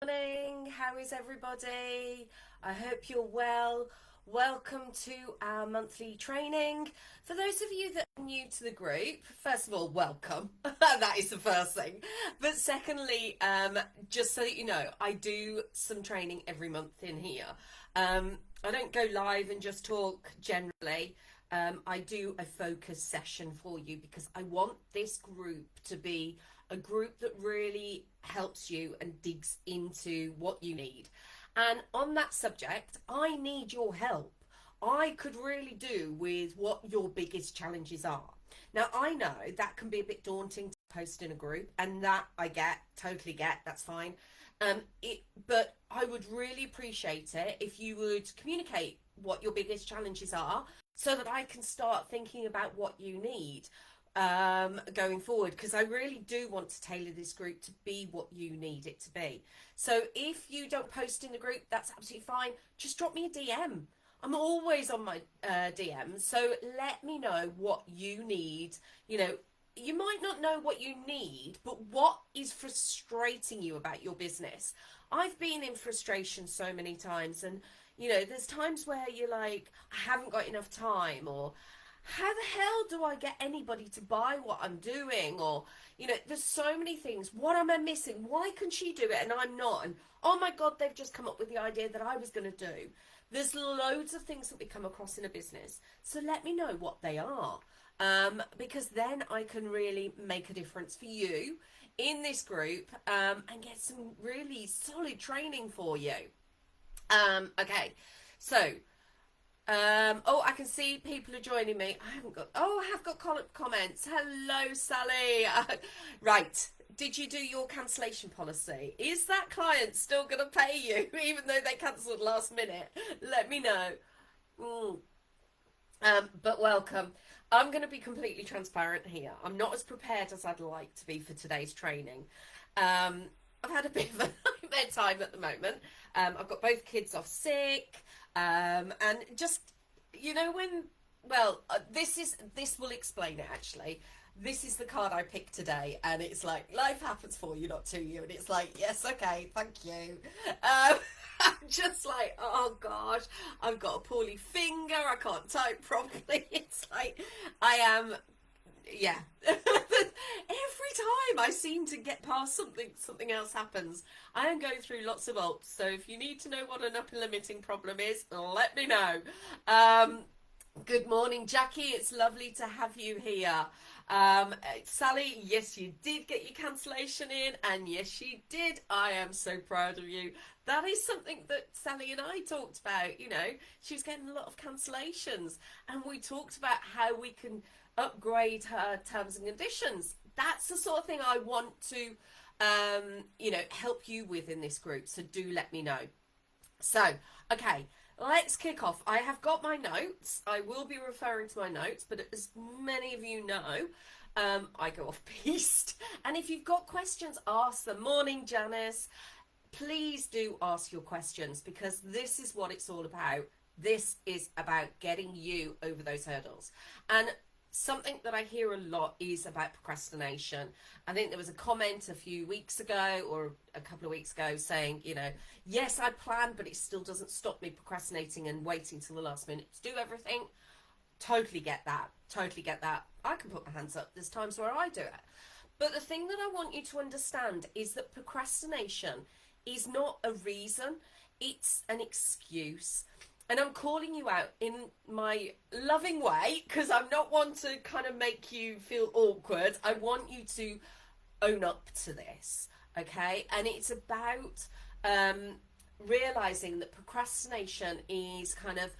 Morning, how is everybody? I hope you're well. Welcome to our monthly training. For those of you that are new to the group, first of all, welcome. That is the first thing. But secondly, just so that you know, I do some training every month in here. I don't go live and just talk generally. I do a focus session for you because I want this group to be a group that really helps you and digs into what you need. And on that subject, I need your help. I could really do with what your biggest challenges are. Now, I know that can be a bit daunting to post in a group, and that I get, totally get, that's fine. But I would really appreciate it if you would communicate what your biggest challenges are so that I can start thinking about what you need going forward, because I really do want to tailor this group to be what you need it to be. So if you don't post in the group, that's absolutely fine. Just drop me a DM. I'm always on my DMs, so let me know what you need. You know, you might not know what you need, but what is frustrating you about your business? I've been in frustration so many times, and there's times where you're like, I haven't got enough time, or how the hell do I get anybody to buy what I'm doing? Or, there's so many things. What am I missing? Why can she do it and I'm not? And oh my God, they've just come up with the idea that I was going to do. There's loads of things that we come across in a business. So let me know what they are. Because then I can really make a difference for you in this group and get some really solid training for you. Okay, so I can see people are joining me. I have got comments. Hello, Sally. Right. Did you do your cancellation policy? Is that client still going to pay you even though they cancelled last minute? Let me know. Mm. But welcome. I'm going to be completely transparent here. I'm not as prepared as I'd like to be for today's training. I've had a bit of a nightmare time at the moment. I've got both kids off sick, and just this will explain it actually. This is the card I picked today, and it's like life happens for you, not to you, and it's like yes, okay, thank you. I'm just like, oh gosh, I've got a poorly finger, I can't type properly. It's like I am, yeah. Every time I seem to get past something else happens. I am going through lots of alts, so if you need to know what an upper limiting problem is, let me know. Good morning, Jackie. It's lovely to have you here. Sally, yes, you did get your cancellation in, and yes, you did. I am so proud of you. That is something that Sally and I talked about. She was getting a lot of cancellations, and we talked about how we can upgrade her terms and conditions. That's the sort of thing I want to, help you with in this group. So do let me know. So, okay. Let's kick off. I have got my notes. I will be referring to my notes, but as many of you know, I go off piste. And if you've got questions, ask them. Morning, Janice. Please do ask your questions because this is what it's all about. This is about getting you over those hurdles. And something that I hear a lot is about procrastination. I think there was a comment a few weeks ago or a couple of weeks ago saying, yes, I planned, but it still doesn't stop me procrastinating and waiting till the last minute to do everything. Totally get that. Totally get that. I can put my hands up. There's times where I do it. But the thing that I want you to understand is that procrastination is not a reason. It's an excuse. And I'm calling you out in my loving way because I'm not one to kind of make you feel awkward. I want you to own up to this, okay? And it's about realizing that procrastination is kind of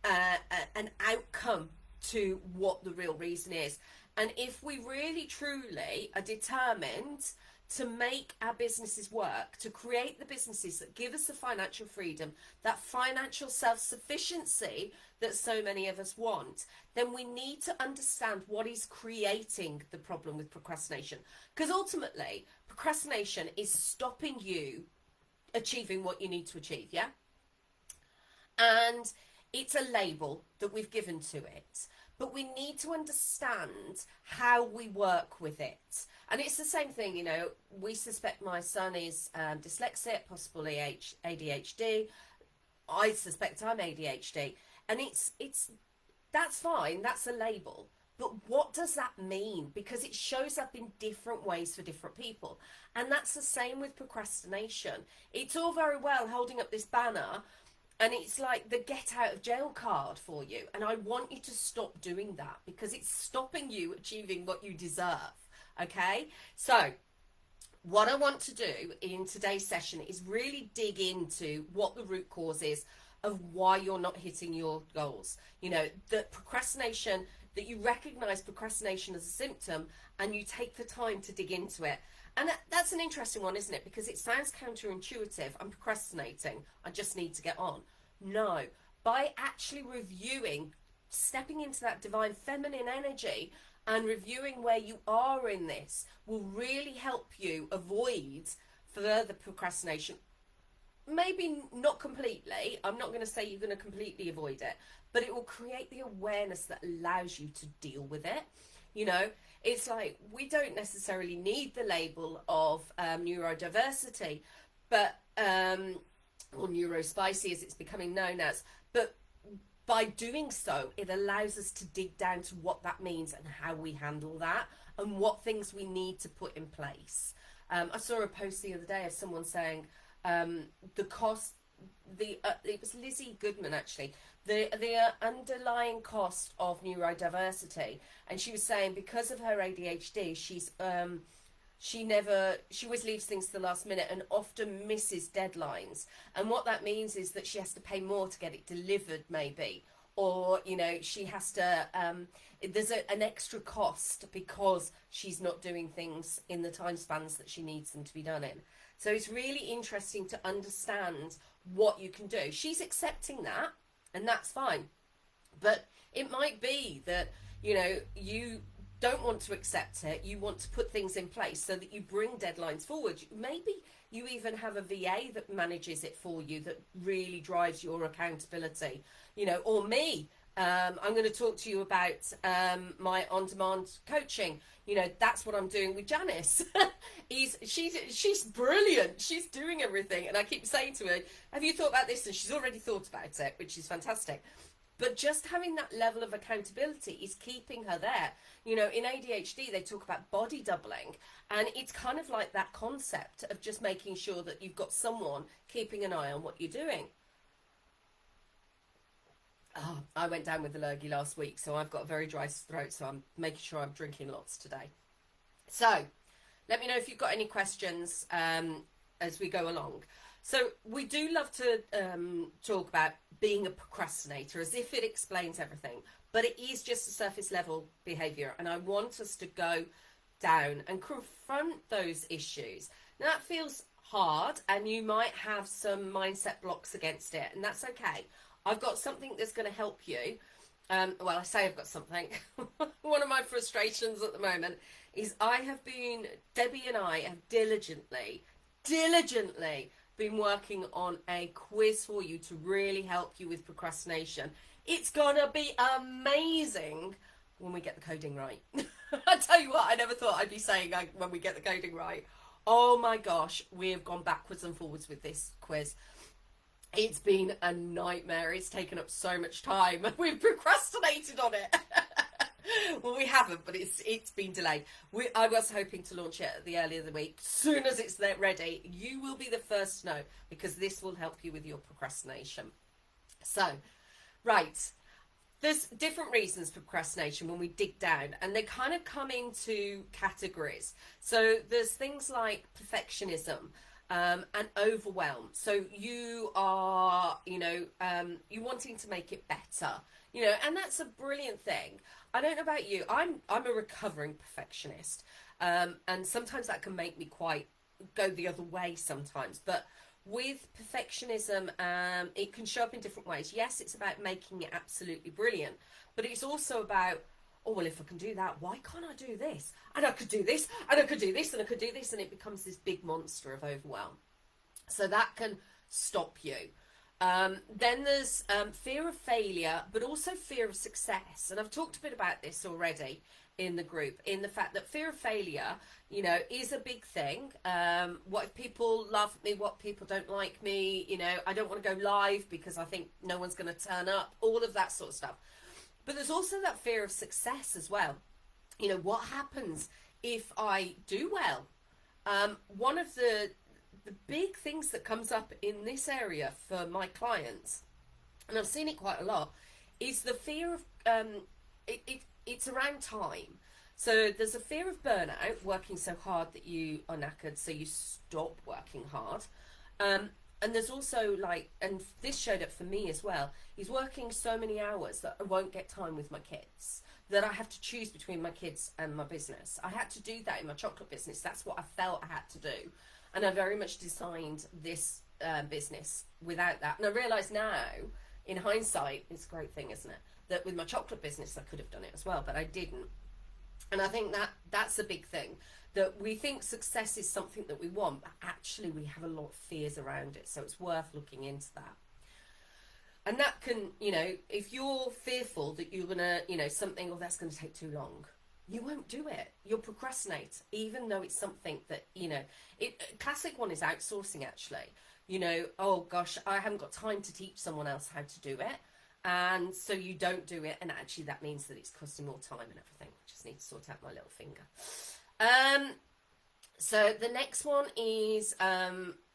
an outcome to what the real reason is. And if we really truly are determined to make our businesses work, to create the businesses that give us the financial freedom, that financial self-sufficiency that so many of us want, then we need to understand what is creating the problem with procrastination. Because ultimately, procrastination is stopping you achieving what you need to achieve, yeah? And it's a label that we've given to it. but we need to understand how we work with it. And it's the same thing, you know, we suspect my son is dyslexic, possibly ADHD. I suspect I'm ADHD. And it's that's fine, that's a label. But what does that mean? Because it shows up in different ways for different people. And that's the same with procrastination. It's all very well holding up this banner and it's like the get out of jail card for you. And I want you to stop doing that because it's stopping you achieving what you deserve. Okay? So what I want to do in today's session is really dig into what the root cause is of why you're not hitting your goals. You know, that procrastination, that you recognize procrastination as a symptom and you take the time to dig into it. And that's an interesting one, isn't it? Because it sounds counterintuitive. I'm procrastinating. I just need to get on. No, by actually reviewing, stepping into that divine feminine energy and reviewing where you are in this will really help you avoid further procrastination. Maybe not completely. I'm not going to say you're going to completely avoid it, but it will create the awareness that allows you to deal with it. You know, it's like we don't necessarily need the label of neurodiversity, but or neurospicy as it's becoming known as, but by doing so, it allows us to dig down to what that means and how we handle that and what things we need to put in place. I saw a post the other day of someone saying the cost, it was Lizzie Goodman actually, the underlying cost of neurodiversity, and she was saying because of her ADHD, she always leaves things to the last minute and often misses deadlines. And what that means is that she has to pay more to get it delivered, maybe. Or, you know, she has to, there's an extra cost because she's not doing things in the time spans that she needs them to be done in. So it's really interesting to understand what you can do. She's accepting that, and that's fine. But it might be that, you know, you don't want to accept it. You want to put things in place so that you bring deadlines forward. Maybe you even have a VA that manages it for you, that really drives your accountability, you know, or me. I'm going to talk to you about my on-demand coaching. You know, that's what I'm doing with Janice. She's brilliant. She's doing everything. And I keep saying to her, have you thought about this? And she's already thought about it, which is fantastic. But just having that level of accountability is keeping her there. You know, in ADHD, they talk about body doubling. And it's kind of like that concept of just making sure that you've got someone keeping an eye on what you're doing. Oh, I went down with the lurgy last week, so I've got a very dry throat, so I'm making sure I'm drinking lots today. So, let me know if you've got any questions as we go along. So, we do love to talk about being a procrastinator as if it explains everything, but it is just a surface level behaviour, and I want us to go down and confront those issues. Now, that feels hard, and you might have some mindset blocks against it, and that's okay. I've got something that's going to help you. Well, I say I've got something. One of my frustrations at the moment is Debbie and I have diligently been working on a quiz for you to really help you with procrastination. It's going to be amazing when we get the coding right. I tell you what, I never thought I'd be saying when we get the coding right. Oh my gosh, we have gone backwards and forwards with this quiz. It's been a nightmare. It's taken up so much time. We've procrastinated on it. Well, we haven't, but it's been delayed. I was hoping to launch it at the earlier of the week. As soon as it's ready, you will be the first to know, because this will help you with your procrastination. So, right. There's different reasons for procrastination when we dig down, and they kind of come into categories. So there's things like perfectionism, and overwhelm. So you are, you wanting to make it better, and that's a brilliant thing. I don't know about you. I'm a recovering perfectionist. And sometimes that can make me quite go the other way sometimes. But with perfectionism, it can show up in different ways. Yes, it's about making it absolutely brilliant, but it's also about, oh, well, if I can do that, why can't I do this? And I could do this, and I could do this, and I could do this, and it becomes this big monster of overwhelm. So that can stop you. Then there's fear of failure, but also fear of success. And I've talked a bit about this already in the group, in the fact that fear of failure, you know, is a big thing. What if people love me? What people don't like me? You know, I don't want to go live because I think no one's going to turn up. All of that sort of stuff. But there's also that fear of success as well. You know, what happens if I do well? One of the big things that comes up in this area for my clients, and I've seen it quite a lot, is the fear of it's around time. So there's a fear of burnout, working so hard that you are knackered, so you stop working hard. And there's also like, and this showed up for me as well, is working so many hours that I won't get time with my kids, that I have to choose between my kids and my business. I had to do that in my chocolate business. That's what I felt I had to do. And I very much designed this business without that. And I realise now, in hindsight, it's a great thing, isn't it? That with my chocolate business, I could have done it as well, but I didn't. And I think that that's a big thing, that we think success is something that we want, but actually we have a lot of fears around it. So it's worth looking into that. And that can, you know, if you're fearful that you're going to, you know, something, oh, that's going to take too long, you won't do it. You'll procrastinate, even though it's something that, you know, classic one is outsourcing, actually. You know, oh gosh, I haven't got time to teach someone else how to do it. And so you don't do it. And actually that means that it's costing more time and everything. I just need to sort out my little finger. So the next one is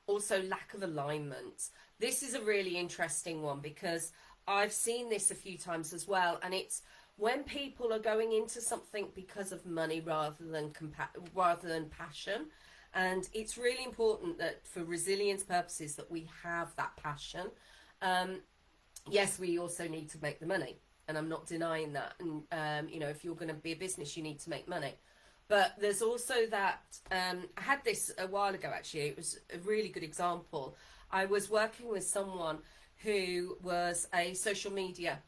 also lack of alignment. This is a really interesting one because I've seen this a few times as well. And it's when people are going into something because of money rather than passion. And it's really important that for resilience purposes that we have that passion. Yes, we also need to make the money, and I'm not denying that. And you know, if you're going to be a business, you need to make money. But there's also that, I had this a while ago actually, it was a really good example. I was working with someone who was a social media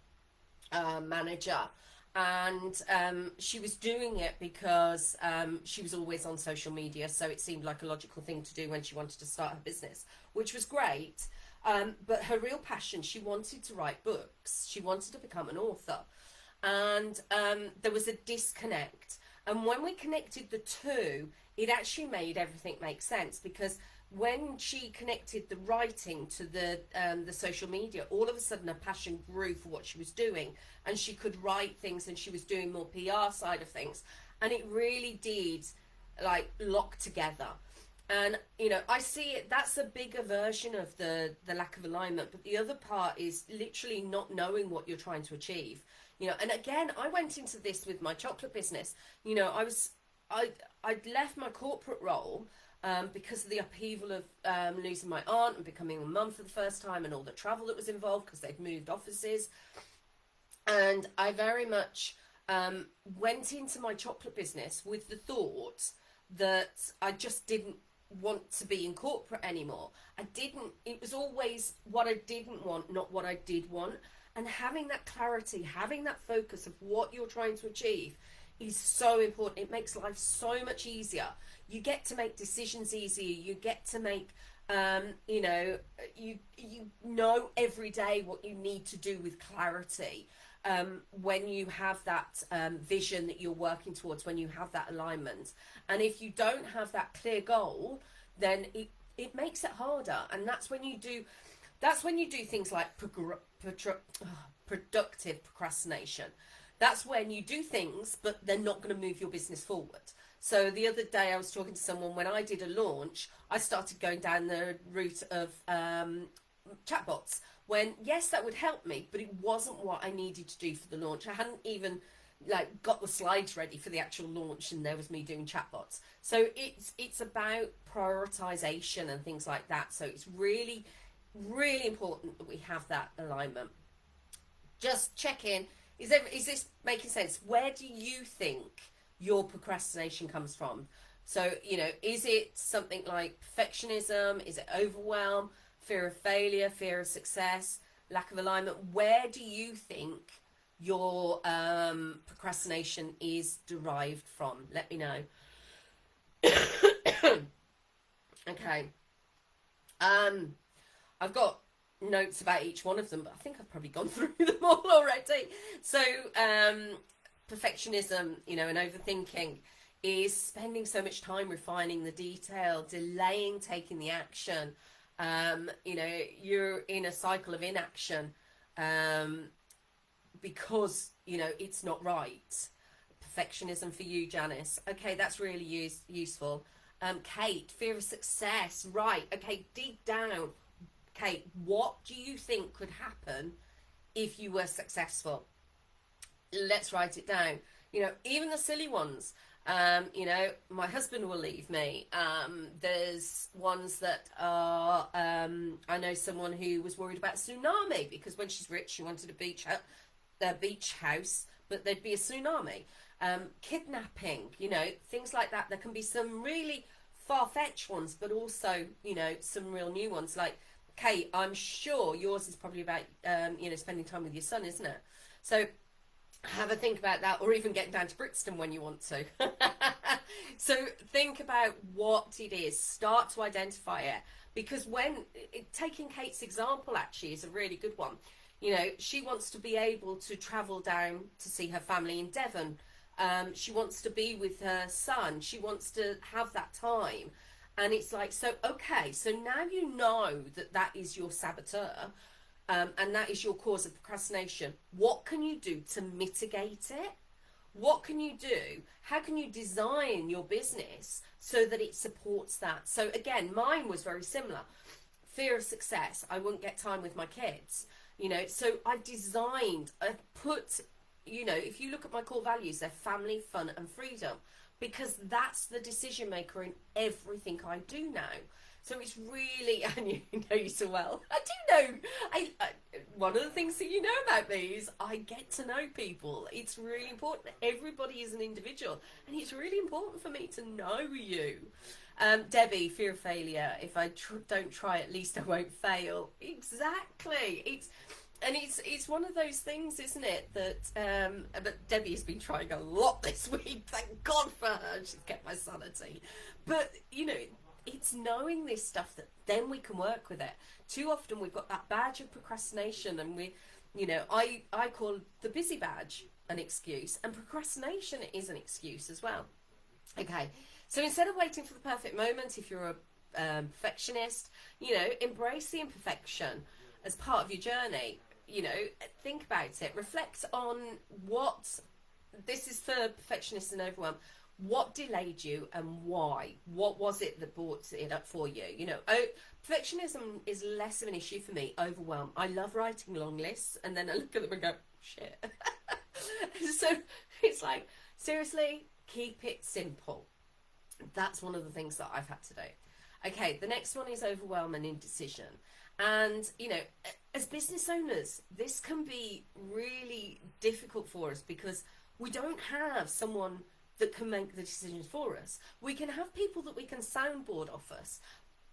manager, and she was doing it because she was always on social media, so it seemed like a logical thing to do when she wanted to start her business, which was great. But her real passion, she wanted to write books. She wanted to become an author. And there was a disconnect. And when we connected the two, it actually made everything make sense, because when she connected the writing to the social media, all of a sudden her passion grew for what she was doing, and she could write things, and she was doing more PR side of things. And it really did like lock together. And, you know, I see it, that's a bigger version of the lack of alignment. But the other part is literally not knowing what you're trying to achieve. You know, and again, I went into this with my chocolate business. You know, I'd left my corporate role because of the upheaval of losing my aunt and becoming a mum for the first time, and all the travel that was involved because they'd moved offices. And I very much went into my chocolate business with the thought that I just didn't want to be in corporate anymore. It was always what I didn't want, not what I did want. And having that clarity, having that focus of what you're trying to achieve is so important. It makes life so much easier. You get to make decisions easier. You get to make, you know every day what you need to do with clarity. When you have that vision that you're working towards, when you have that alignment. And if you don't have that clear goal, then it makes it harder. And that's when you do things like productive procrastination. That's when you do things, but they're not going to move your business forward. So the other day I was talking to someone, when I did a launch, I started going down the route of chatbots. When, yes, that would help me, but it wasn't what I needed to do for the launch. I hadn't even like got the slides ready for the actual launch, and there was me doing chatbots. So it's about prioritization and things like that. So it's really, really important that we have that alignment. Just check in. Is this making sense? Where do you think your procrastination comes from? So, you know, is it something like perfectionism? Is it overwhelm? Fear of failure, fear of success, lack of alignment? Where do you think your procrastination is derived from? Let me know. Okay. I've got notes about each one of them, but I think I've probably gone through them all already. So perfectionism, you know, and overthinking is spending so much time refining the detail, delaying taking the action. You know, you're in a cycle of inaction because, you know, it's not right. Perfectionism for you, Janice. Okay, that's really useful. Kate, fear of success. Right, okay, dig down. Kate, what do you think could happen if you were successful? Let's write it down. You know, even the silly ones. You know, my husband will leave me. There's ones that are, I know someone who was worried about tsunami because when she's rich, she wanted a beach house, but there'd be a tsunami. Kidnapping, you know, things like that. There can be some really far-fetched ones, but also, you know, some real new ones. Like, Kate, I'm sure yours is probably about, you know, spending time with your son, isn't it? So have a think about that, or even getting down to Brixton when you want to. So think about what it is, start to identify it, because taking Kate's example actually is a really good one. You know, she wants to be able to travel down to see her family in Devon. She wants to be with her son, she wants to have that time, and it's like, so okay, so now you know that that is your saboteur. And that is your cause of procrastination. What can you do to mitigate it? What can you do? How can you design your business so that it supports that? So again, mine was very similar. Fear of success. I wouldn't get time with my kids. You know, so I've put, you know, if you look at my core values, they're family, fun, and freedom, because that's the decision maker in everything I do now. So it's really, and you know you so well. I do know. I one of the things that you know about me is I get to know people. It's really important. Everybody is an individual, and it's really important for me to know you. Debbie, fear of failure. If I don't try, at least I won't fail. Exactly. It's one of those things, isn't it? That but Debbie has been trying a lot this week. Thank God for her. She's kept my sanity. But you know, it's knowing this stuff that then we can work with it. Too often we've got that badge of procrastination, and you know, I call the busy badge an excuse, and procrastination is an excuse as well. Okay, so instead of waiting for the perfect moment, if you're a perfectionist, you know, embrace the imperfection as part of your journey. You know, think about it, reflect on this is for perfectionists and overwhelm. What delayed you and why? What was it that brought it up for you? You know, perfectionism is less of an issue for me. Overwhelm. I love writing long lists, and then I look at them and go, shit. So it's like, seriously, keep it simple. That's one of the things that I've had to do. Okay, the next one is overwhelm and indecision. And, you know, as business owners, this can be really difficult for us because we don't have someone that can make the decisions for us. We can have people that we can soundboard off us,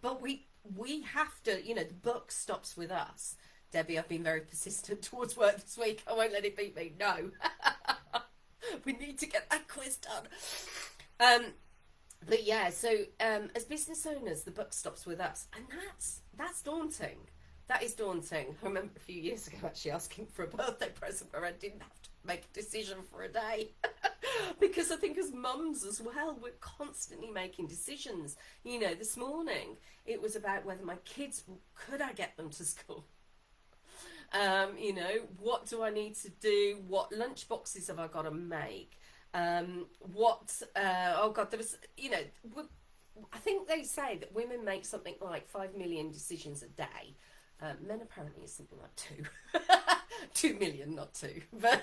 but we have to, you know, the buck stops with us. Debbie, I've been very persistent towards work this week. I won't let it beat me. No. We need to get that quiz done. But yeah, so as business owners, the buck stops with us, and that's daunting. That is daunting. I remember a few years ago actually asking for a birthday present where I didn't have to make a decision for a day. Because I think as mums as well, we're constantly making decisions. You know, this morning it was about whether my kids, could I get them to school? You know, what do I need to do? What lunch boxes have I got to make? Oh God, there was, you know, I think they say that women make something like 5 million decisions a day. Men apparently is something like 2. 2 million, not 2. But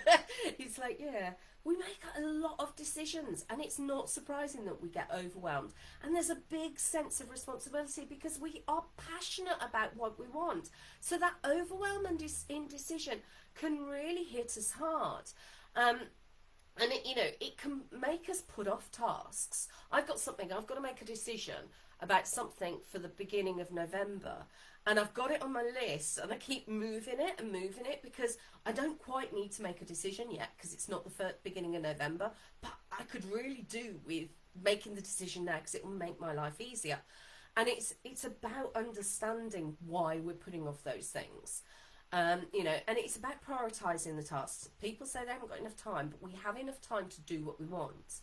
it's like, yeah, we make a lot of decisions, and it's not surprising that we get overwhelmed. And there's a big sense of responsibility because we are passionate about what we want. So that overwhelm and indecision can really hit us hard. And it, you know, it can make us put off tasks. I've got to make a decision about something for the beginning of November, and I've got it on my list, and I keep moving it because I don't quite need to make a decision yet because it's not the beginning of November, but I could really do with making the decision now because it will make my life easier. And it's about understanding why we're putting off those things. You know, and it's about prioritizing the tasks. People say they haven't got enough time, but we have enough time to do what we want.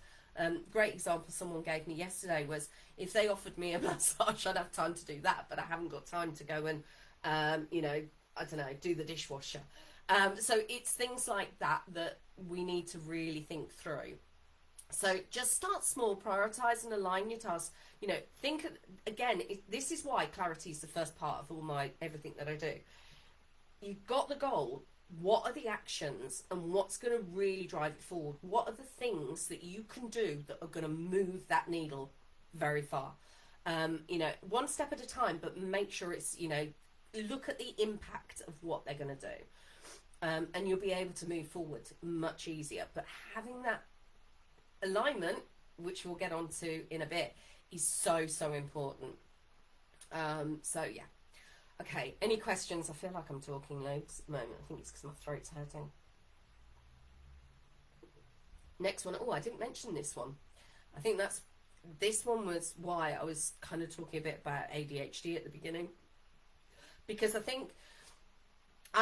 Great example someone gave me yesterday was, if they offered me a massage, I'd have time to do that, but I haven't got time to go and, you know, I don't know, do the dishwasher. So it's things like that that we need to really think through. So just start small, prioritize and align your tasks. You know, think again, this is why clarity is the first part of everything that I do. You've got the goal. What are the actions and what's going to really drive it forward? What are the things that you can do that are going to move that needle very far? You know, one step at a time, but make sure it's, you know, look at the impact of what they're going to do. And you'll be able to move forward much easier. But having that alignment, which we'll get onto in a bit, is so important. So yeah. Okay, any questions? I feel like I'm talking loads at the moment. I think it's because my throat's hurting. Next one. Oh, I didn't mention this one. I think this one was why I was kind of talking a bit about ADHD at the beginning. Because I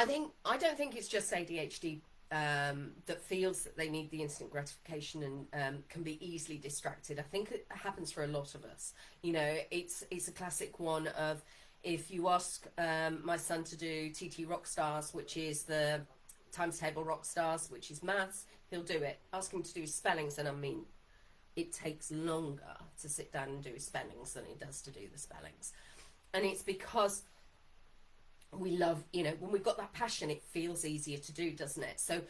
don't think it's just ADHD that feels that they need the instant gratification and can be easily distracted. I think it happens for a lot of us. You know, it's a classic one of, if you ask my son to do TT Rockstars, which is the times table Rockstars, which is maths, he'll do it. Ask him to do his spellings, and I mean, it takes longer to sit down and do his spellings than it does to do the spellings. And it's because we love, you know, when we've got that passion, it feels easier to do, doesn't it? So,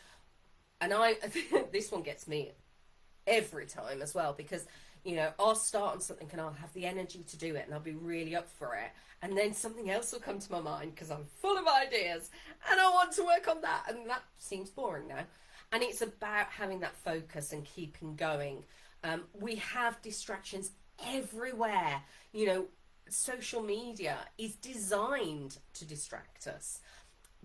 and this one gets me every time as well, because, you know, I'll start on something and I'll have the energy to do it and I'll be really up for it. And then something else will come to my mind because I'm full of ideas and I want to work on that. And that seems boring now. And it's about having that focus and keeping going. We have distractions everywhere. You know, social media is designed to distract us,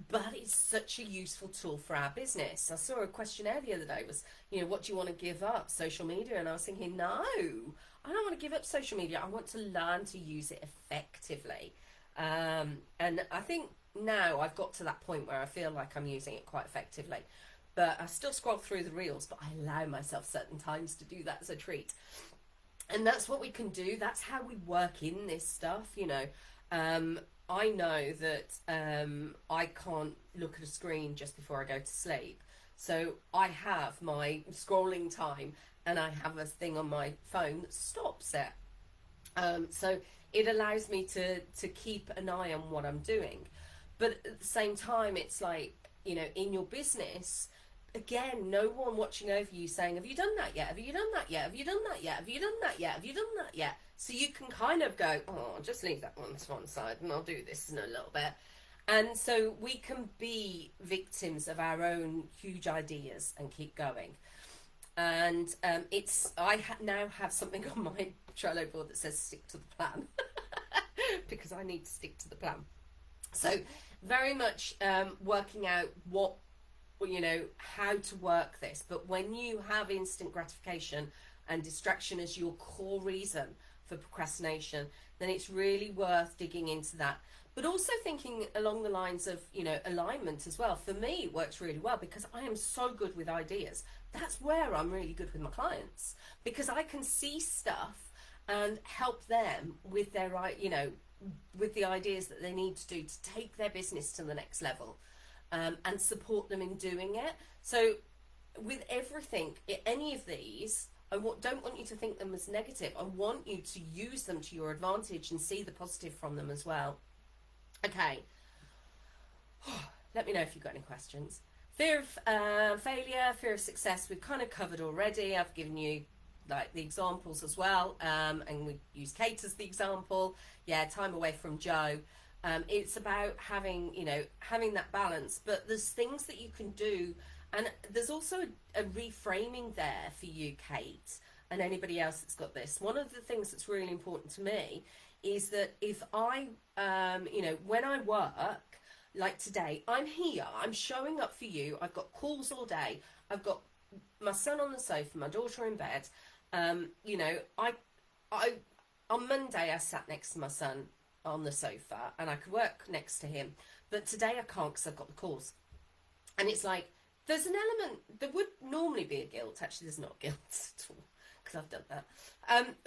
but it's such a useful tool for our business. I saw a questionnaire the other day was, you know, what do you want to give up? Social media? And I was thinking, no, I don't want to give up social media. I want to learn to use it effectively. And I think now I've got to that point where I feel like I'm using it quite effectively, but I still scroll through the reels, but I allow myself certain times to do that as a treat. And that's what we can do. That's how we work in this stuff, you know. I know that I can't look at a screen just before I go to sleep. So I have my scrolling time and I have a thing on my phone that stops it. So it allows me to keep an eye on what I'm doing. But at the same time, it's like, you know, in your business, again, no one watching over you saying, have you done that yet? Have you done that yet? Have you done that yet? Have you done that yet? Have you done that yet? So you can kind of go, oh, I'll just leave that one to one side and I'll do this in a little bit. And so we can be victims of our own huge ideas and keep going. And I now have something on my Trello board that says stick to the plan because I need to stick to the plan. So very much working out what, you know, how to work this. But when you have instant gratification and distraction as your core reason for procrastination, then it's really worth digging into that. But also thinking along the lines of, you know, alignment as well. For me, it works really well because I am so good with ideas. That's where I'm really good with my clients, because I can see stuff and help them with their, you know, with the ideas that they need to do to take their business to the next level. And support them in doing it. So with everything, any of these, I don't want you to think them as negative. I want you to use them to your advantage and see the positive from them as well. Okay. Let me know if you've got any questions. Fear of failure, fear of success, we've kind of covered already. I've given you like the examples as well. And we use Kate as the example. Yeah, time away from Joe. It's about having, you know, having that balance, but there's things that you can do. And there's also a reframing there for you, Kate, and anybody else that's got this. One of the things that's really important to me is that if I, you know, when I work, like today, I'm here, I'm showing up for you. I've got calls all day. I've got my son on the sofa, my daughter in bed. You know, on Monday I sat next to my son on the sofa and I could work next to him, but today I can't because I've got the calls. And it's like, there's an element, there would normally be a guilt. Actually, there's not guilt at all because I've done that.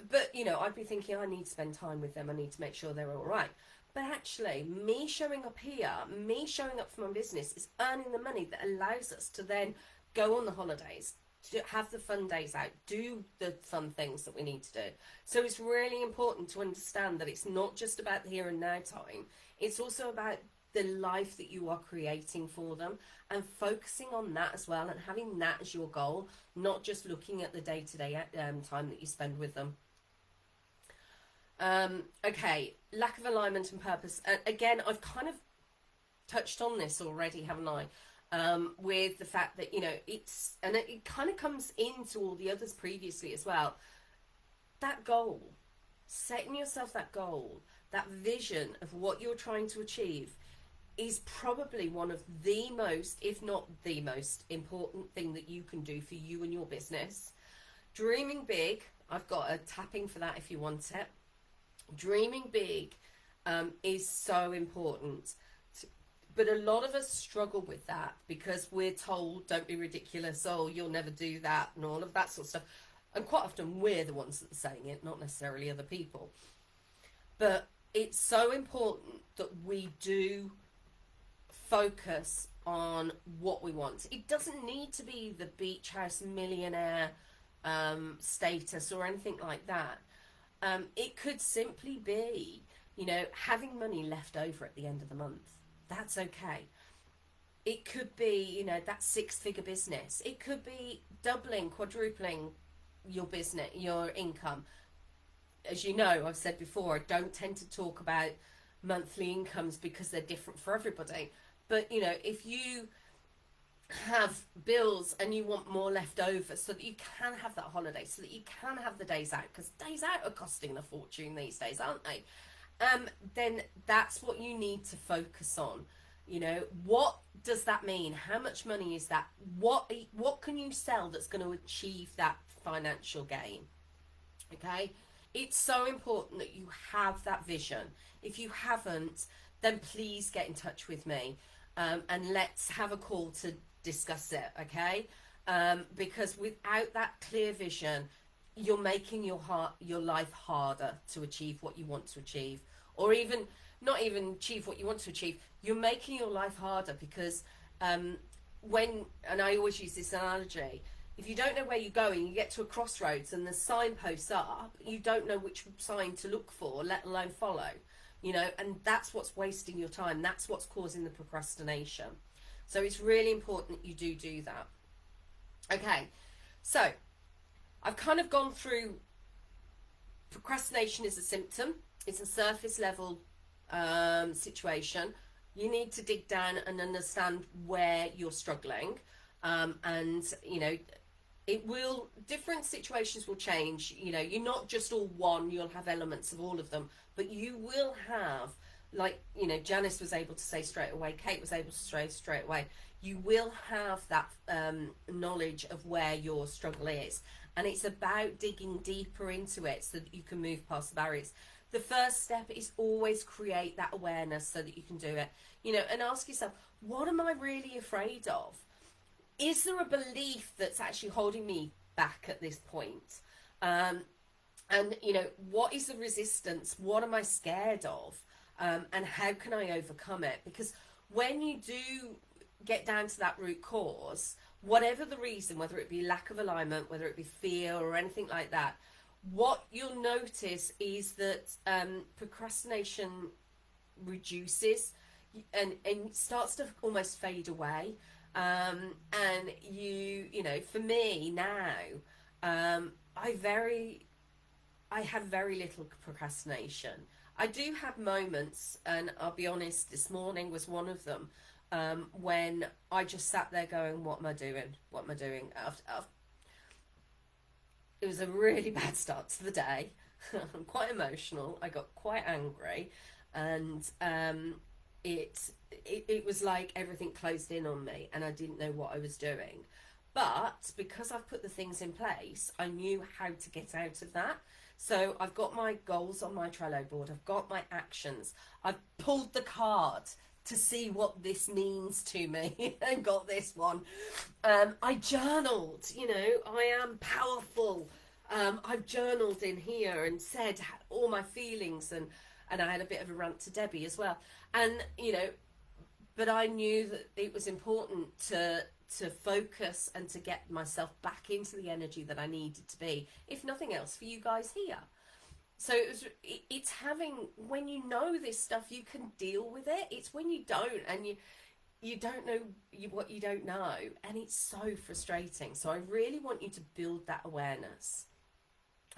But, you know, I'd be thinking I need to spend time with them. I need to make sure they're all right. But actually, me showing up here, me showing up for my business is earning the money that allows us to then go on the holidays, to have the fun days out, do the fun things that we need to do. So it's really important to understand that it's not just about the here and now time. It's also about the life that you are creating for them, and focusing on that as well, and having that as your goal, not just looking at the day-to-day time that you spend with them. Okay, lack of alignment and purpose. Again, I've kind of touched on this already, haven't I? With the fact that, you know, it kind of comes into all the others previously as well. That goal, setting yourself that goal, that vision of what you're trying to achieve, is probably one of the most, if not the most important thing that you can do for you and your business. Dreaming big, I've got a tapping for that if you want it. Dreaming big is so important. But a lot of us struggle with that because we're told, don't be ridiculous, oh, you'll never do that, and all of that sort of stuff. And quite often we're the ones that are saying it, not necessarily other people. But it's so important that we do focus on what we want. It doesn't need to be the beach house millionaire status or anything like that. It could simply be, you know, having money left over at the end of the month. That's okay. It could be, you know, that 6-figure business. It could be doubling, quadrupling your business, your income. As you know, I've said before, I don't tend to talk about monthly incomes because they're different for everybody. But, you know, if you have bills and you want more left over so that you can have that holiday, so that you can have the days out, because days out are costing a fortune these days, aren't they? Then that's what you need to focus on. You know, what does that mean? How much money is that? What can you sell that's going to achieve that financial gain? Okay? It's so important that you have that vision. If you haven't, then please get in touch with me, and let's have a call to discuss it, okay? Because without that clear vision, you're making your life harder to achieve what you want to achieve, or even not even achieve what you want to achieve. You're making your life harder because and I always use this analogy, if you don't know where you're going, you get to a crossroads and the signposts up, you don't know which sign to look for, let alone follow, you know, and that's what's wasting your time. That's what's causing the procrastination. So it's really important you do that. Okay, so I've kind of gone through procrastination is a symptom. It's a surface level situation. You need to dig down and understand where you're struggling. And, you know, different situations will change. You know, you're not just all one, you'll have elements of all of them, but you will have, like, you know, Janice was able to say straight away, Kate was able to say straight away, you will have that knowledge of where your struggle is. And it's about digging deeper into it so that you can move past the barriers. The first step is always create that awareness so that you can do it. You know, and ask yourself, what am I really afraid of? Is there a belief that's actually holding me back at this point? And, you know, what is the resistance? What am I scared of? And how can I overcome it? Because when you do get down to that root cause, whatever the reason, whether it be lack of alignment, whether it be fear or anything like that, what you'll notice is that procrastination reduces and starts to almost fade away. And you know, for me now, I have very little procrastination. I do have moments, and I'll be honest, this morning was one of them, when I just sat there going, what am I doing? What am I doing? It was a really bad start to the day. I'm quite emotional. I got quite angry, and it was like everything closed in on me and I didn't know what I was doing. But because I've put the things in place, I knew how to get out of that. So I've got my goals on my Trello board. I've got my actions. I've pulled the card to see what this means to me and got this one. I journaled, I am powerful. I've journaled in here and said all my feelings, and I had a bit of a rant to Debbie as well. And, but I knew that it was important to focus and to get myself back into the energy that I needed to be, if nothing else, for you guys here. So it's having, when you know this stuff, you can deal with it. It's when you don't, and you don't know what you don't know, and it's so frustrating. So I really want you to build that awareness.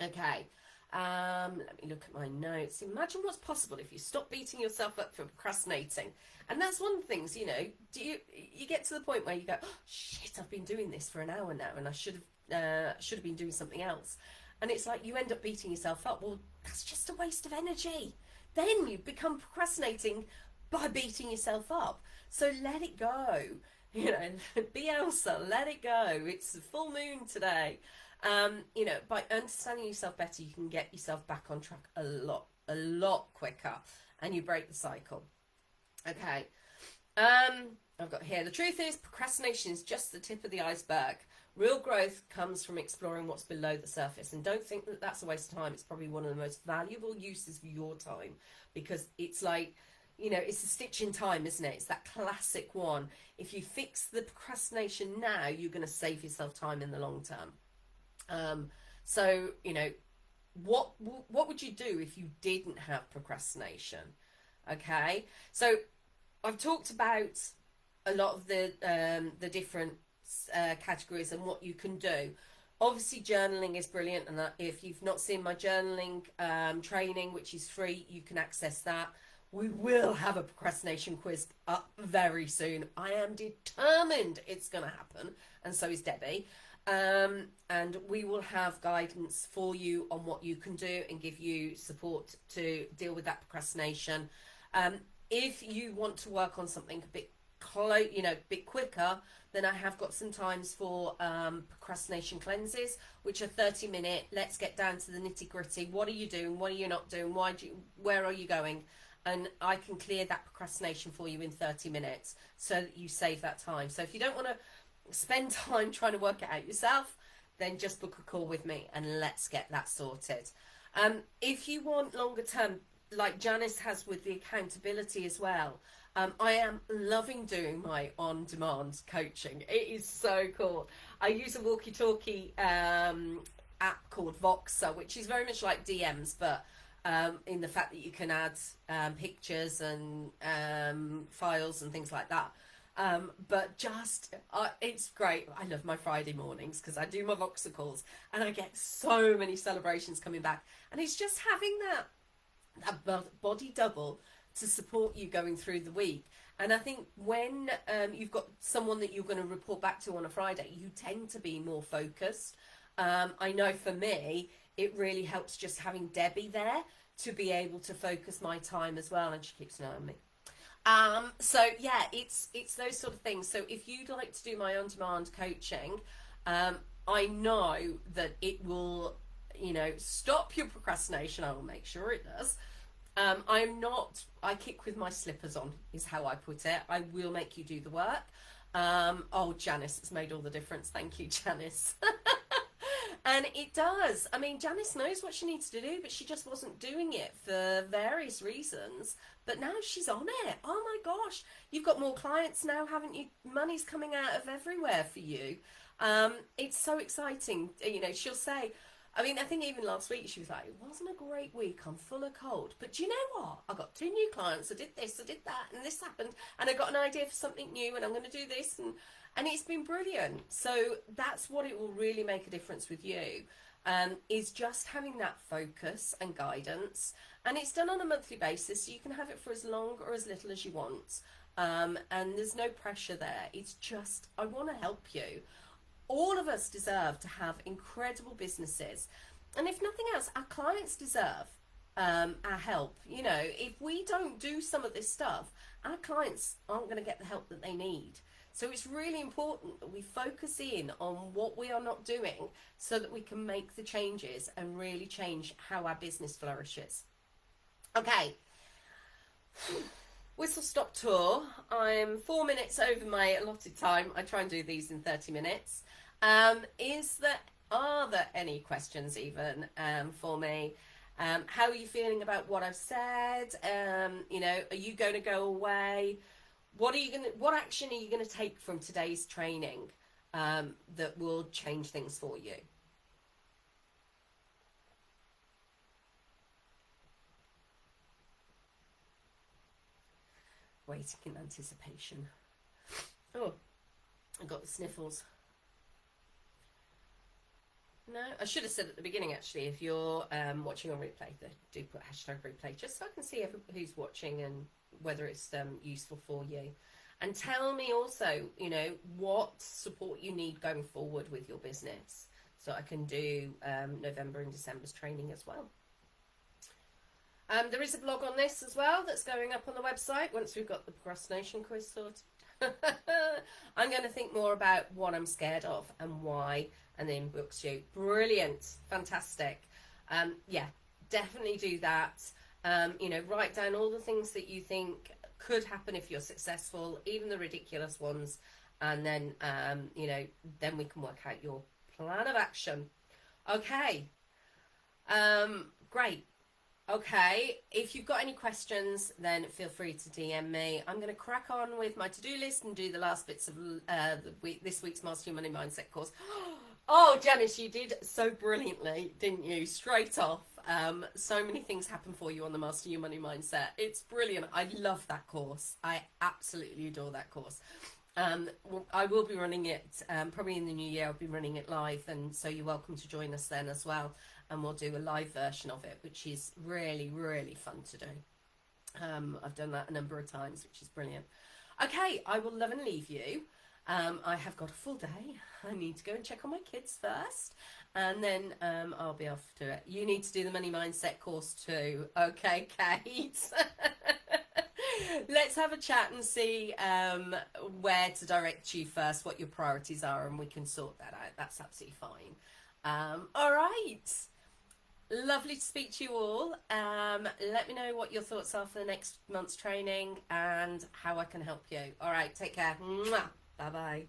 Okay. Let me look at my notes. Imagine what's possible if you stop beating yourself up for procrastinating. And that's one of the things, do you get to the point where you go, oh, shit, I've been doing this for an hour now, and I should have been doing something else. And it's like you end up beating yourself up. Well, that's just a waste of energy. Then you become procrastinating by beating yourself up. So let it go. Be Elsa, let it go. It's the full moon today. By understanding yourself better, you can get yourself back on track a lot quicker, and you break the cycle. Okay. I've got here, the truth is procrastination is just the tip of the iceberg. Real growth comes from exploring what's below the surface, and don't think that that's a waste of time. It's probably one of the most valuable uses of your time, because it's like, it's a stitch in time, isn't it? It's that classic one. If you fix the procrastination now, you're going to save yourself time in the long term. What would you do if you didn't have procrastination? Okay, so I've talked about a lot of the different categories and what you can do. Obviously, journaling is brilliant, and if you've not seen my journaling training, which is free, you can access that. We will have a procrastination quiz up very soon. I am determined it's going to happen, and so is Debbie. And we will have guidance for you on what you can do and give you support to deal with that procrastination. If you want to work on something a bit bit quicker, then I have got some times for procrastination cleanses, which are 30-minute. Let's get down to the nitty gritty. What are you doing? What are you not doing? Where are you going? And I can clear that procrastination for you in 30 minutes so that you save that time. So if you don't want to spend time trying to work it out yourself, then just book a call with me and let's get that sorted. If you want longer term, like Janice has with the accountability as well, I am loving doing my on-demand coaching. It is so cool. I use a walkie-talkie app called Voxer, which is very much like DMs, but in the fact that you can add pictures and files and things like that. But it's great. I love my Friday mornings because I do my Voxer calls and I get so many celebrations coming back, and it's just having that body double to support you going through the week. And I think when you've got someone that you're going to report back to on a Friday, you tend to be more focused. I know for me, it really helps just having Debbie there to be able to focus my time as well, and she keeps an eye on me. So yeah, it's those sort of things. So if you'd like to do my on-demand coaching, I know that it will, stop your procrastination. I will make sure it does. I kick with my slippers on is how I put it. I will make you do the work. Janice, it's made all the difference. Thank you, Janice. And it does. I mean, Janice knows what she needs to do, but she just wasn't doing it for various reasons. But now she's on it. Oh my gosh. You've got more clients now, haven't you? Money's coming out of everywhere for you. It's so exciting. She'll say, I think even last week she was like, it wasn't a great week. I'm full of cold. But do you know what? I got 2 new clients. I did this, I did that, and this happened. And I got an idea for something new, and I'm going to do this. And it's been brilliant. So that's what it will really make a difference with you, is just having that focus and guidance. And it's done on a monthly basis, so you can have it for as long or as little as you want. And there's no pressure there. It's just, I want to help you. All of us deserve to have incredible businesses. And if nothing else, our clients deserve our help. If we don't do some of this stuff, our clients aren't going to get the help that they need. So it's really important that we focus in on what we are not doing so that we can make the changes and really change how our business flourishes. Okay, whistle stop tour. I'm 4 minutes over my allotted time. I try and do these in 30 minutes. Are there any questions even for me? How are you feeling about what I've said? You know, are you going to go away? What action are you going to take from today's training that will change things for you? Waiting in anticipation. Oh, I got the sniffles. No, I should have said at the beginning, actually, if you're watching on replay, do put hashtag replay, just so I can see who's watching and whether it's useful for you. And tell me also, you know, what support you need going forward with your business, so I can do November and December's training as well. There is a blog on this as well that's going up on the website once we've got the procrastination quiz sorted. I'm going to think more about what I'm scared of and why, and then books you. Brilliant. Fantastic. Yeah, definitely do that. You know, write down all the things that you think could happen if you're successful, even the ridiculous ones, and then you know, then we can work out your plan of action. Okay. Great. Okay, if you've got any questions, then feel free to DM me. I'm going to crack on with my to-do list and do the last bits of this week's Master Your Money Mindset course. Oh, Janice, you did so brilliantly, didn't you? Straight off. So many things happen for you on the Master Your Money Mindset. It's brilliant. I love that course. I absolutely adore that course. I will be running it probably in the new year. I'll be running it live, and so you're welcome to join us then as well. And we'll do a live version of it, which is really, really fun to do. I've done that a number of times, which is brilliant. Okay, I will love and leave you. I have got a full day. I need to go and check on my kids first, and then I'll be off to it. You need to do the Money Mindset course too. Okay, Kate? Let's have a chat and see where to direct you first, what your priorities are, and we can sort that out. That's absolutely fine. All right. Lovely to speak to you all. Let me know what your thoughts are for the next month's training and how I can help you. All right, take care. Bye bye.